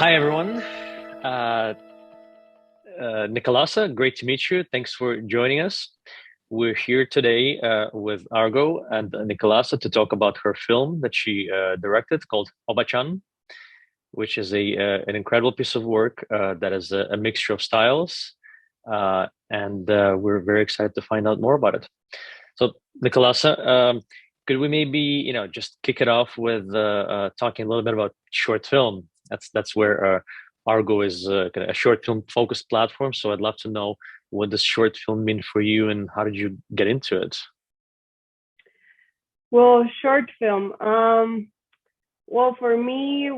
Hi, everyone. Uh, Nicolasa, great to meet you. Thanks for joining us. We're here today with Argo and Nicolasa to talk about her film that she directed called Obāchan, which is an incredible piece of work that is a mixture of styles. And we're very excited to find out more about it. So, Nicolasa, could we maybe, just kick it off with talking a little bit about short film? That's where Argo is a short film focused platform. So I'd love to know, what does short film mean for you, and how did you get into it? Well, short film. Well, for me,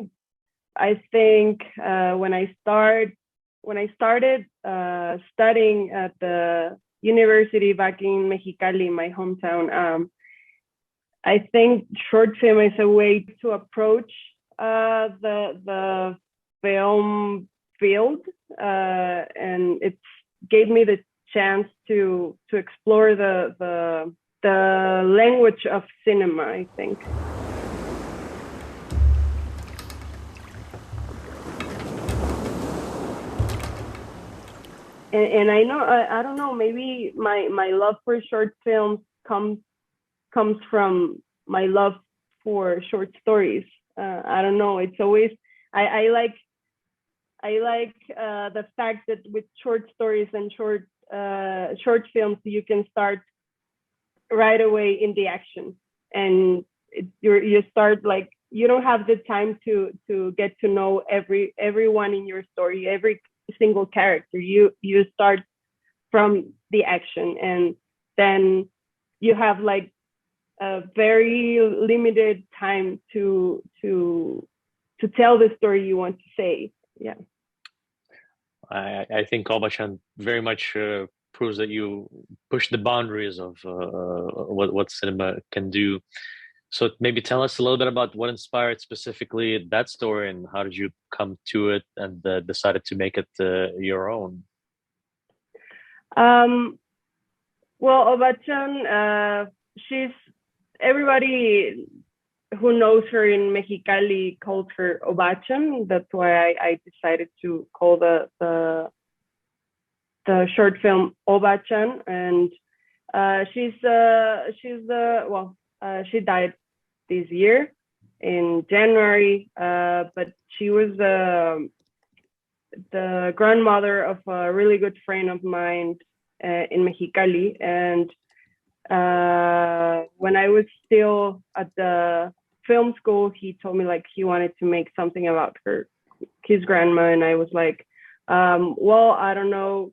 I think when I started studying at the university back in Mexicali, my hometown, I think short film is a way to approach the film field, and it gave me the chance to explore the language of cinema, I think. And I know, I don't know, maybe my love for short films comes from my love for short stories. I don't know. It's always I like the fact that with short stories and short films, you can start right away in the action, and you start like, you don't have the time to get to know everyone in your story, every single character. You start from the action, and then you have like a very limited time to tell the story you want to say. Yeah. I think Obāchan very much proves that you push the boundaries of what cinema can do. So maybe tell us a little bit about what inspired specifically that story, and how did you come to it and decided to make it your own? Well, Obāchan, she's, everybody who knows her in Mexicali calls her Obāchan. That's why I decided to call the short film Obāchan. And she died this year in January, but she was the grandmother of a really good friend of mine in Mexicali. And when I was still at the film school, he told me like he wanted to make something about his grandma, and I was like, well, I don't know,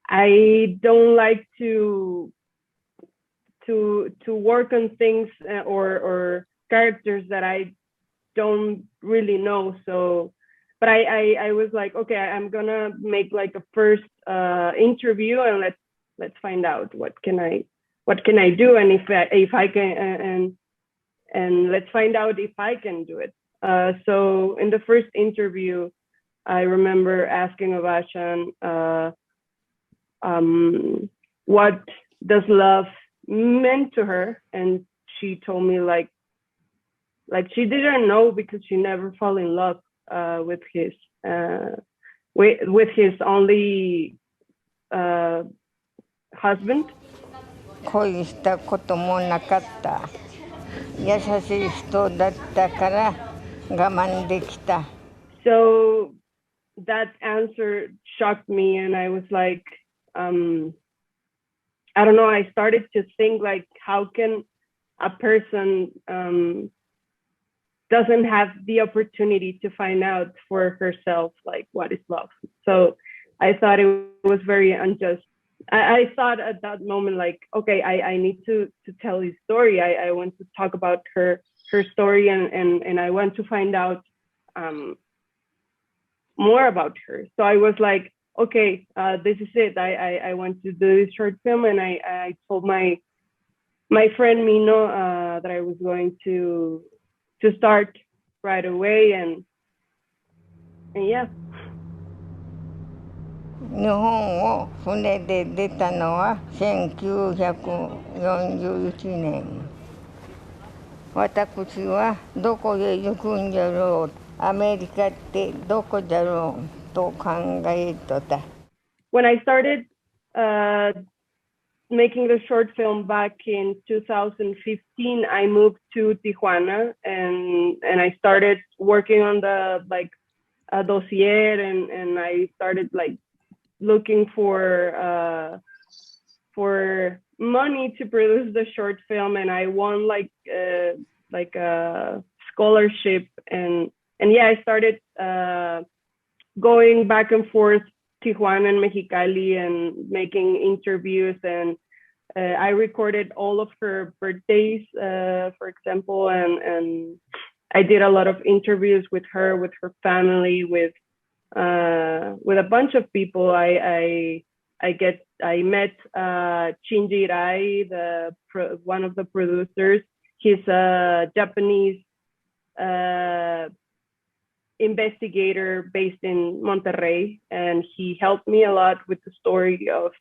I don't like to work on things or characters that I don't really know. So, but I was like, okay, I'm gonna make like a first interview, and let's find out what can I do, and if I can, and let's find out if I can do it. So in the first interview, I remember asking Obāchan, what does love mean to her, and she told me like she didn't know, because she never fell in love with his only husband. 恋したこともなかった。優しい人だったから我慢できた。So that answer shocked me, and I was like, I don't know, I started to think like, how can a person doesn't have the opportunity to find out for herself like what is love? So I thought it was very unjust. I thought at that moment like, okay, I need to tell his story. I want to talk about her story, and I want to find out more about her. So I was like, okay, this is it. I want to do this short film, and I told my friend Mino that I was going to start right away, and yeah. 日本を船で出たのは1941年。私はどこへ行くんだろうアメリカってどこだろうと考えとった。When I started making the short film back in 2015, I moved to Tijuana and I started working on the dossier and I started like looking for money to produce the short film, and I won like a scholarship and yeah, I started going back and forth Tijuana and Mexicali and making interviews, and I recorded all of her birthdays, for example, and I did a lot of interviews with her family, with a bunch of people. I met Shinji Rai, one of the producers. He's a Japanese investigator based in Monterrey, and he helped me a lot with the story of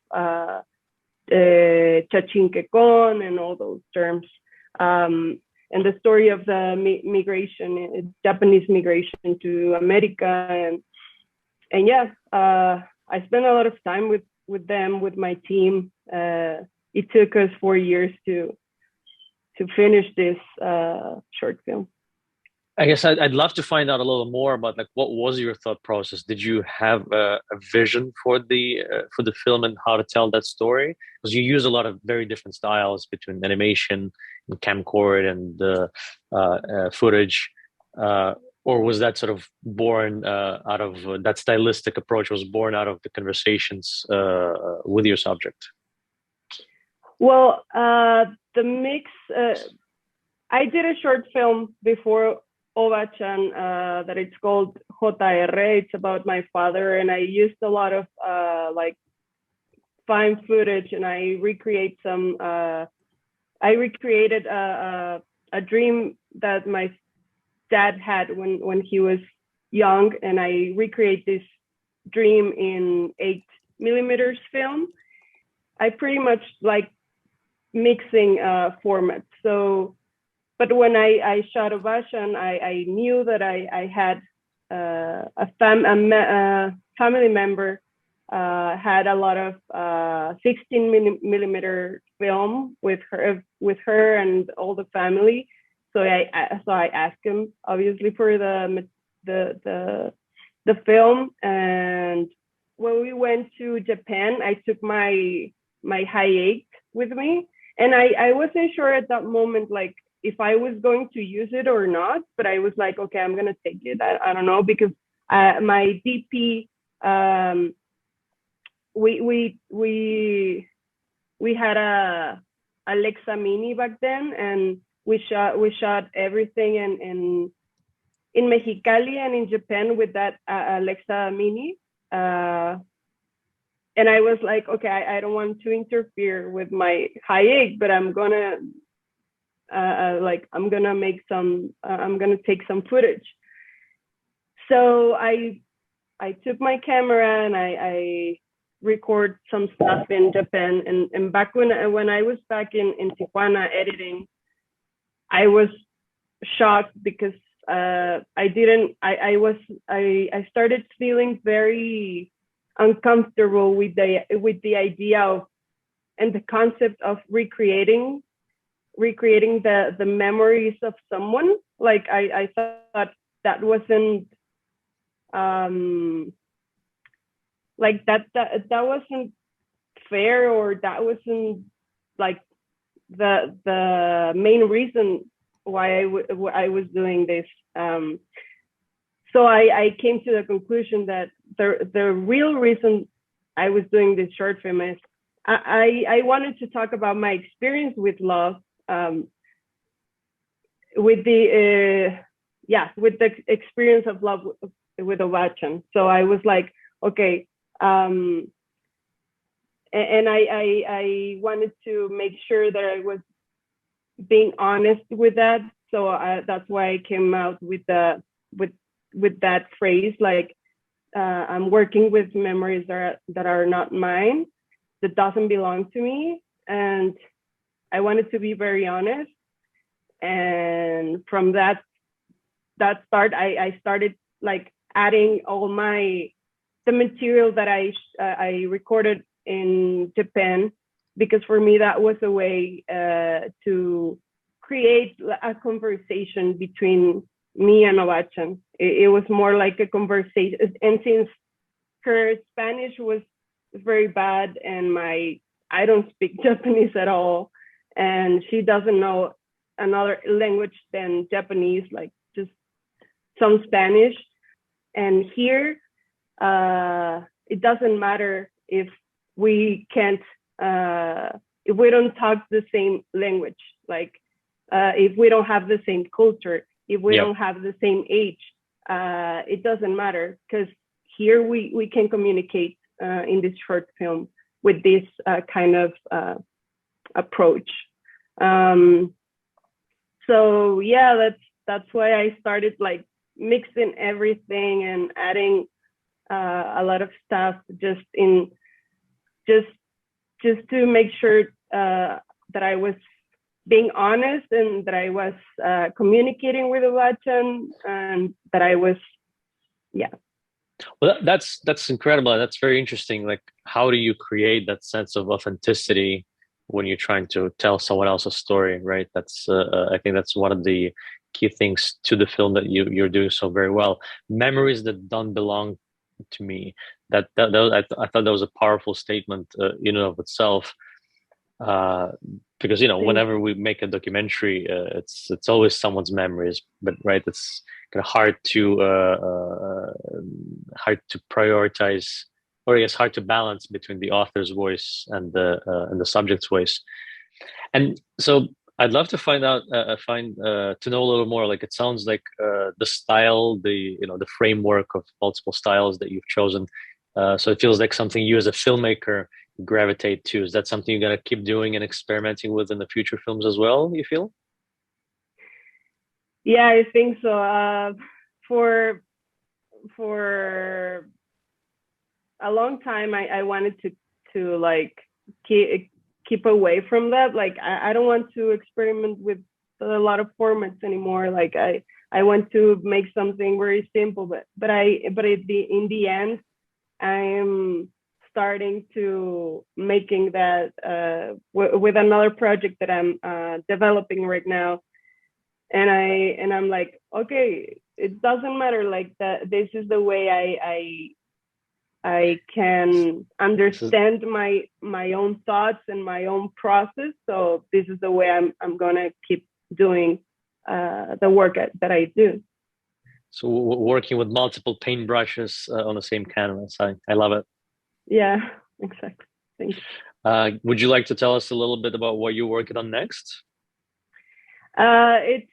Chachinquecon and all those terms, and the story of the migration, Japanese migration to America, and yeah, I spent a lot of time with them, with my team. It took us 4 years to finish this short film. I guess I'd love to find out a little more about like what was your thought process. Did you have a vision for the film and how to tell that story? Because you use a lot of very different styles between animation and camcorder and footage, or was that sort of born out of that stylistic approach was born out of the conversations with your subject? Well, the mix. I did a short film before Obāchan that it's called JR. It's about my father, and I used a lot of like fine footage, and I recreated a dream that my dad had when he was young, and I recreate this dream in 8mm film. I pretty much like mixing formats. So, but when I shot Obāchan, I knew that I had a family member had a lot of 16mm film with her and all the family. So I asked him obviously for the film, and when we went to Japan, I took my Hi8 with me, and I wasn't sure at that moment like if I was going to use it or not, but I was like, okay, I'm gonna take it. I don't know, because my DP, we had a Alexa Mini back then, and we shot everything in Mexicali and in Japan with that Alexa Mini. And I was like, okay, I don't want to interfere with my Hi8, but I'm gonna make some. I'm gonna take some footage. So I took my camera and I record some stuff in Japan. And back when I was back in Tijuana editing, I was shocked because I started feeling very uncomfortable with the idea of and the concept of recreating the memories of someone. Like I thought that wasn't like that wasn't fair, or that wasn't like the main reason why I was doing this. So I came to the conclusion that the real reason I was doing this short film is I wanted to talk about my experience with love, with the experience of love with Obāchan. So I was like, okay, and I wanted to make sure that I was being honest with that. So that's why I came out with that phrase, like I'm working with memories that are not mine, that doesn't belong to me, and I wanted to be very honest. And from that that start, I started like adding all the material that I recorded in Japan, because for me that was a way to create a conversation between me and Obāchan. It was more like a conversation, and since her Spanish was very bad and I don't speak Japanese at all, and she doesn't know another language than Japanese, like just some Spanish. And here, it doesn't matter if we can't, if we don't talk the same language, like if we don't have the same culture, if we don't have the same age, it doesn't matter, because here we can communicate in this short film with this kind of approach. So yeah, that's why I started like mixing everything and adding a lot of stuff just to make sure that I was being honest and that I was communicating with Obāchan, and that I was, yeah. Well, that's incredible. That's very interesting. Like, how do you create that sense of authenticity when you're trying to tell someone else's story, right? That's I think that's one of the key things to the film that you're doing so very well. Memories that don't belong to me. I thought that was a powerful statement in and of itself. Because whenever we make a documentary, it's always someone's memories, but right, it's kind of hard to prioritize, or I guess hard to balance between the author's voice and the subject's voice. And so I'd love to find out, to know a little more. Like, it sounds like the style, the framework of multiple styles that you've chosen. So it feels like something you as a filmmaker gravitate to. Is that something you're gonna keep doing and experimenting with in the future films as well, you feel? Yeah, I think so. For a long time, I wanted to like keep away from that. Like, I don't want to experiment with a lot of formats anymore. Like, I want to make something very simple, but in the end, I am starting to making that with another project that I'm developing right now, and I'm like, okay, it doesn't matter, like that. This is the way I can understand my own thoughts and my own process. So this is the way I'm gonna keep doing the work that I do. So working with multiple paintbrushes on the same canvas. I love it. Yeah, exactly. Thanks. Would you like to tell us a little bit about what you're working on next? It's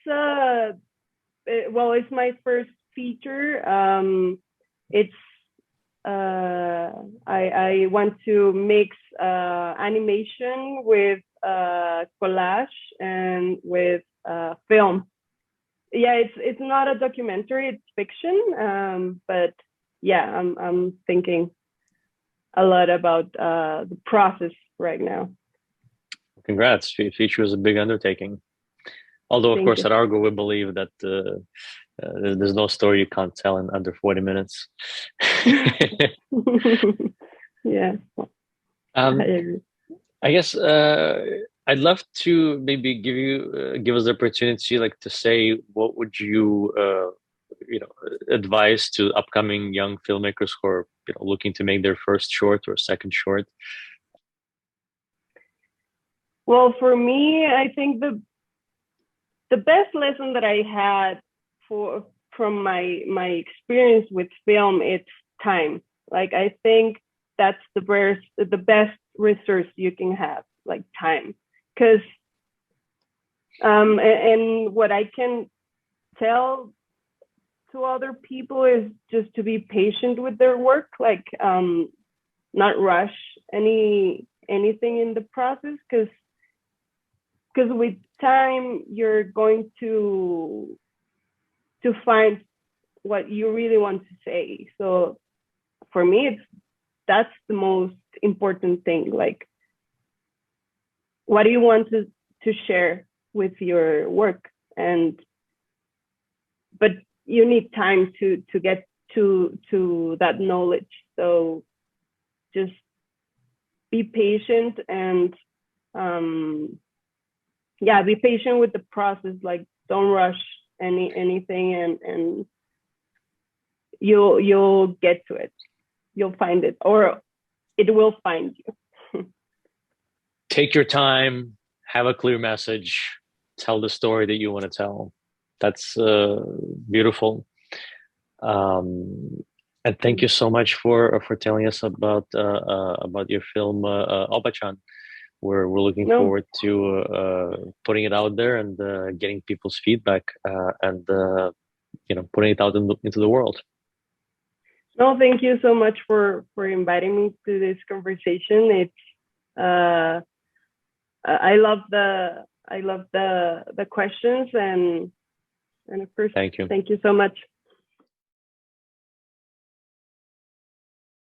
my first feature. It's I want to mix animation with collage and with film. Yeah, it's not a documentary, it's fiction. But yeah, I'm thinking a lot about the process right now. Congrats. Feature is a big undertaking. Although, of course, at Argo, we believe that there's no story you can't tell in under 40 minutes. Yeah. I guess I'd love to maybe give us the opportunity, like, to say what would you advise to upcoming young filmmakers who are looking to make their first short or second short. Well, for me, I think the best lesson that I had from my experience with film, it's time. Like, I think that's the best resource you can have, like time. Because and what I can tell to other people is just to be patient with their work, like not rush anything in the process, because with time you're going to find what you really want to say. So for me, that's the most important thing. Like, what do you want to share with your work? But you need time to get to that knowledge. So just be patient and be patient with the process. Like, don't rush anything, and you'll get to it. You'll find it, or it will find you. Take your time, have a clear message, tell the story that you want to tell. That's beautiful. And thank you so much for telling us about your film Obāchan. We're looking forward to putting it out there and getting people's feedback and putting it out into the world. No, thank you so much for inviting me to this conversation. It's I love the questions, and of course, thank you so much.